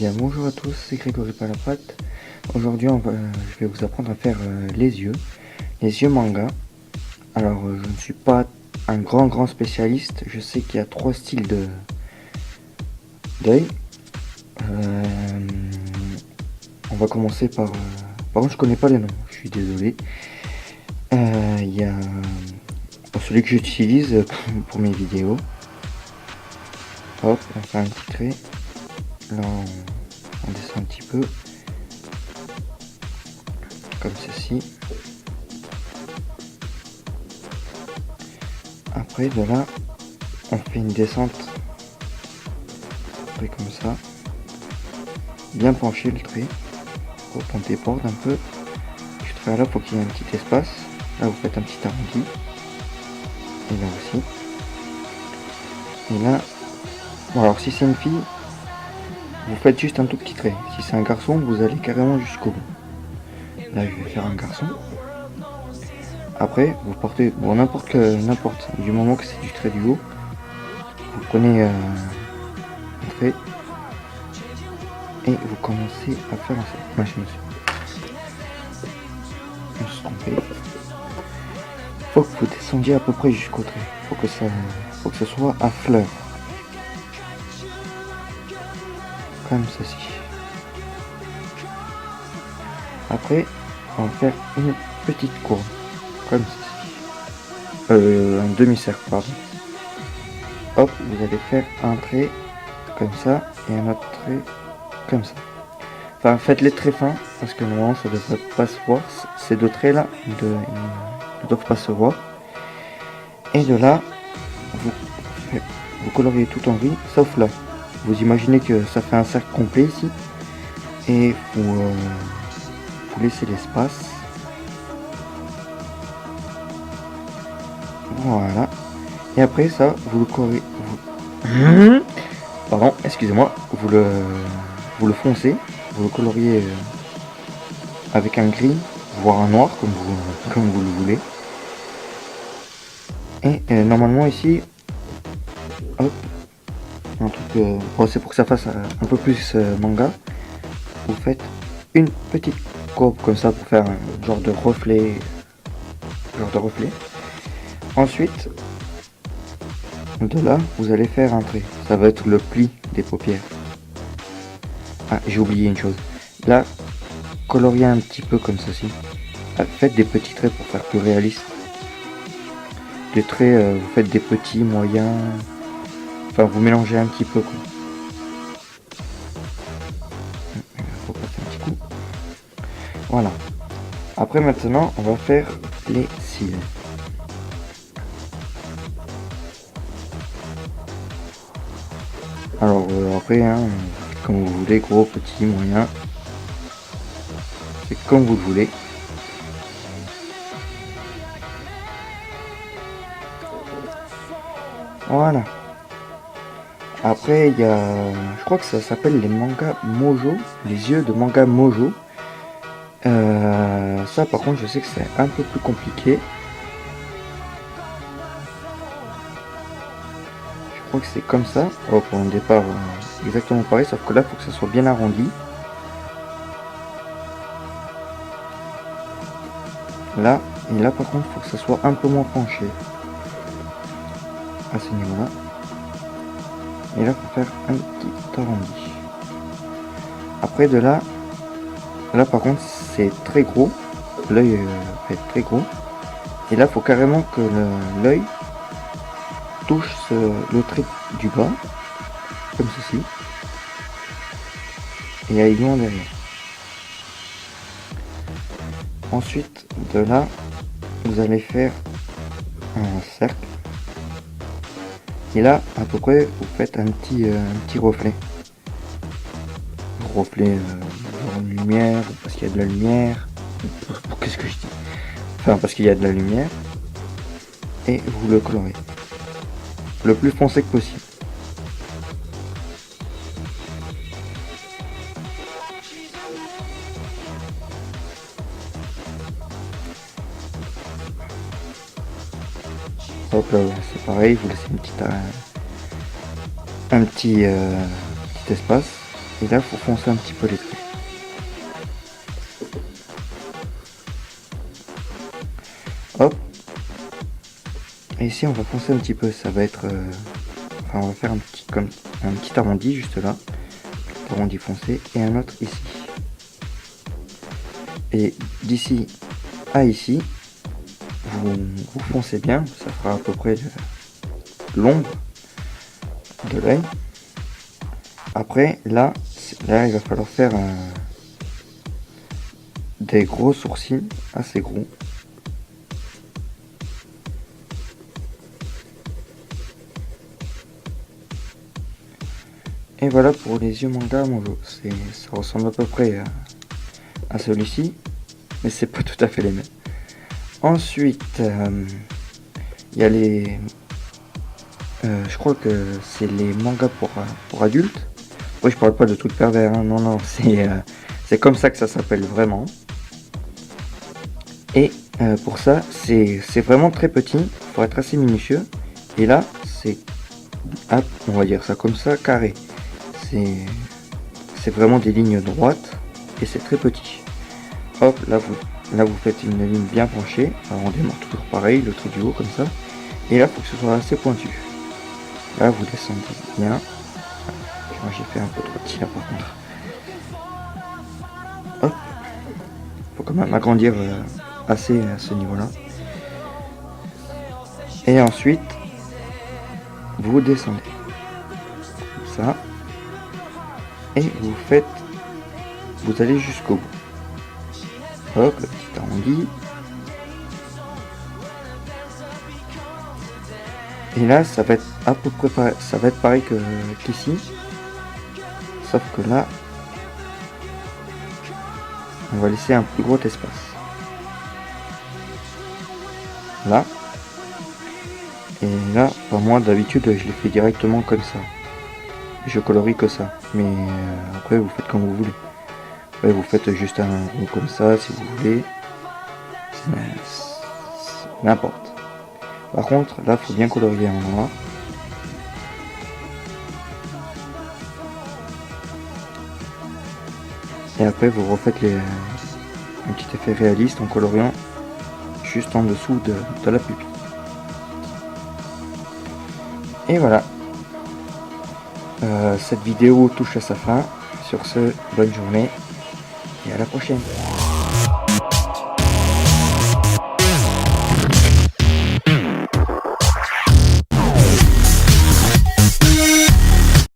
Bien, bonjour à tous, c'est Grégory Palapatte. Aujourd'hui, je vais vous apprendre à faire les yeux manga. Alors, je ne suis pas un grand spécialiste. Je sais qu'il y a 3 styles d'œil. On va commencer par... par contre, je connais pas les noms, je suis désolé. Il y a celui que j'utilise pour mes vidéos. Hop, on fait un petit trait. Là, on descend un petit peu. Comme ceci. Après, de là, on fait une descente. Après, comme ça. Bien penché le trait. Hop, on déborde un peu. Ce trait là, faut qu'il y ait un petit espace. Là, vous faites un petit arrondi. Et là aussi. Et là, bon, alors si c'est une fille, vous faites juste un tout petit trait. Si c'est un garçon, vous allez carrément jusqu'au bout. Là, je vais faire un garçon. Après, vous portez, bon, n'importe, du moment que c'est du trait du haut, vous prenez un trait et vous commencez à faire un trait. Je me suis trompé. Faut que vous descendiez à peu près jusqu'au trait. Faut que ce soit à fleur. Comme ceci. Après, on va faire une petite courbe. Comme ceci. Un demi-cercle, pardon. Hop, vous allez faire un trait comme ça et un autre trait comme ça. Enfin, faites-les très fins parce que normalement ça ne devrait pas se voir. Ces deux traits là ne doivent pas se voir. Et de là, vous coloriez tout en gris, sauf là. Vous imaginez que ça fait un cercle complet ici et vous laissez l'espace. Voilà. Et après ça, vous le colorez. Pardon, excusez-moi. Vous le foncez. Vous le coloriez avec un gris, voire un noir, comme vous le voulez. Et normalement ici, hop, un truc, bon, c'est pour que ça fasse un peu plus manga. Vous faites une petite courbe comme ça pour faire un genre de reflet. Ensuite, de là, vous allez faire un trait. Ça va être le pli des paupières. Ah, j'ai oublié une chose. Là, coloriez un petit peu comme ceci. Faites des petits traits pour faire plus réaliste. Des traits, vous faites des petits, moyens. Enfin, vous mélangez un petit peu quoi. Faut passer un petit coup. Voilà. Après maintenant, on va faire les cils. Alors après, hein, comme vous voulez, gros, petit, moyen. C'est comme vous le voulez. Voilà. Après, il y a... Je crois que ça s'appelle les mangas Mojo. Les yeux de manga Mojo. Ça, par contre, je sais que c'est un peu plus compliqué. Je crois que c'est comme ça. Oh, pour un départ, exactement pareil. Sauf que là, il faut que ça soit bien arrondi. Là, et là, par contre, il faut que ça soit un peu moins penché. À ce niveau-là. Et là, il faut faire un petit arrondi. Après, de là, par contre, c'est très gros. L'œil va être très gros. Et là, il faut carrément que l'œil touche le trait du bas, comme ceci. Et aille loin derrière. Ensuite, de là, vous allez faire un cercle. Et là, à peu près, vous faites un petit reflet. Reflet genre une lumière, parce qu'il y a de la lumière. Qu'est-ce que je dis? Enfin, parce qu'il y a de la lumière. Et vous le colorez. Le plus foncé que possible. Hop là, c'est pareil, vous laissez un petit espace. Et là, il faut foncer un petit peu les traits. Hop. Et ici, on va foncer un petit peu. Ça va être... enfin, on va faire un petit arrondi juste là. Arrondi foncé. Et un autre ici. Et d'ici à ici, vous foncez bien. Ça fera à peu près l'ombre de l'œil. Après, là, il va falloir faire des gros sourcils, assez gros. Et voilà pour les yeux manga Mojo. Ça ressemble à peu près à celui-ci, mais c'est pas tout à fait les mêmes. Ensuite, il y a les... je crois que c'est les mangas pour adultes. Oui, je parle pas de trucs pervers, hein. Non, non, c'est comme ça que ça s'appelle vraiment. Et pour ça, c'est vraiment très petit, il faut être assez minutieux. Et là, c'est, on va dire ça comme ça, carré. C'est vraiment des lignes droites et c'est très petit. Hop, là vous faites une ligne bien penchée. Alors on démarre toujours pareil, le trait du haut comme ça. Et là, il faut que ce soit assez pointu. Là, vous descendez bien. Moi, j'ai fait un peu trop petit là par contre. Hop, faut quand même agrandir assez à ce niveau-là. Et ensuite, vous descendez. Comme ça. Et vous allez jusqu'au bout. Hop, le petit arrondi. Et là, ça va être à peu près pareil, ça va être pareil qu'ici. Sauf que là, on va laisser un plus gros espace. Là. Et là, moi d'habitude, je l'ai fait directement comme ça. Je colorie que ça. Mais après, vous faites comme vous voulez. Après, vous faites juste un rond comme ça si vous voulez. N'importe. Par contre, là, faut bien colorier en noir. Et après, vous refaites un petit effet réaliste en coloriant juste en dessous de la pupille. Et voilà. Cette vidéo touche à sa fin. Sur ce, bonne journée et à la prochaine.